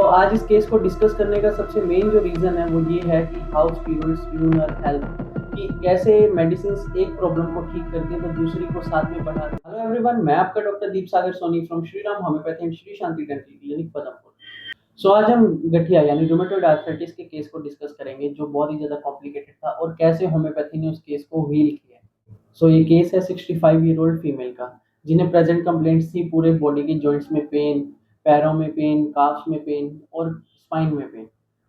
आज इस केस को डिस्कस करने का सबसे मेन जो रीज़न है वो ये है कि how steroids ruin our health, कि कैसे मेडिसिन एक प्रॉब्लम को ठीक करती है तो दूसरी को साथ में बढ़ा देती है। हेलो एवरीवन, मैं आपका doctor Deep Sagar Soni from Shri Ram homeopathy and Shri Shanti dental clinic Padampur. आज हम गठिया यानी रूमेटॉइड आर्थराइटिस के केस को डिस्कस करेंगे जो बहुत ही ज़्यादा कॉम्प्लिकेटेड था और कैसे होम्योपैथी ने उस केस को हील किया। ये केस है 65 ईयर ओल्ड फीमेल का, जिन्हें प्रेजेंट कंप्लेंट्स थी पूरे बॉडी के जॉइंट्स में पेन, पैरों में पेन, काफ्स में पेन और स्पाइन में पेन।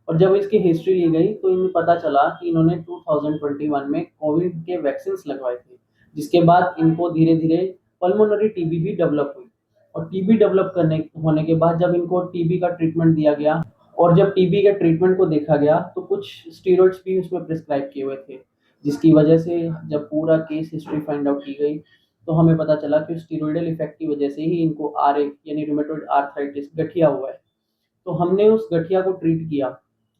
और जब इसकी हिस्ट्री ली गई तो इन्हें पता चला कि इन्होंने 2021 में कोविड के वैक्सीन लगवाए थे, जिसके बाद इनको धीरे धीरे पल्मोनरी टीबी भी डेवलप हुई। और टीबी डेवलप करने होने के बाद जब इनको टीबी का ट्रीटमेंट दिया गया और जब टीबी के ट्रीटमेंट को देखा गया तो कुछ स्टीरॉइड्स भी उसमें प्रिस्क्राइब किए हुए थे, जिसकी वजह से जब पूरा केस हिस्ट्री फाइंड आउट की गई तो हमें पता चला कि स्टीरॉयडल इफेक्ट की वजह से ही इनको आर यानी रूमेटॉइड आर्थराइटिस गठिया हुआ है। तो हमने उस गठिया को ट्रीट किया।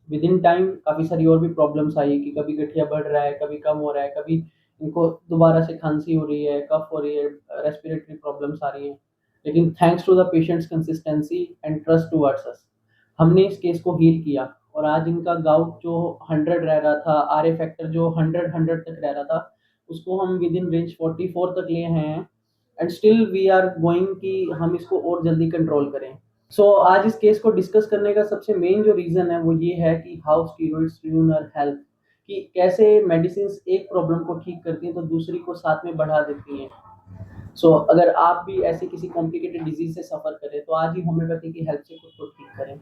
विद इन टाइम काफ़ी सारी और भी प्रॉब्लम्स आई कि कभी गठिया बढ़ रहा है, कभी कम हो रहा है, कभी इनको दोबारा से खांसी हो रही है, कफ हो रही है, रेस्पिरेटरी प्रॉब्लम्स आ रही हैं। लेकिन thanks to the patients consistency and trust towards us, हमने इस केस को हील किया। और आज इनका गाउट जो 100 रह रहा था, आर फैक्टर जो 100 तक रह रहा था, उसको हम विद इन रेंज 44 तक लिए हैं। And still we are going कि हम इसको और जल्दी कंट्रोल करें। आज इस केस को डिस्कस करने का सबसे मेन जो रीज़न है वो ये है कि how steroids ruin our health, कि कैसे मेडिसिन एक प्रॉब्लम को ठीक करती हैं तो दूसरी को साथ में बढ़ा देती हैं। अगर आप भी ऐसी किसी कॉम्प्लिकेटेड डिजीज से सफ़र करें तो आज ही होम्योपैथी की हेल्प से खुद को ठीक करें।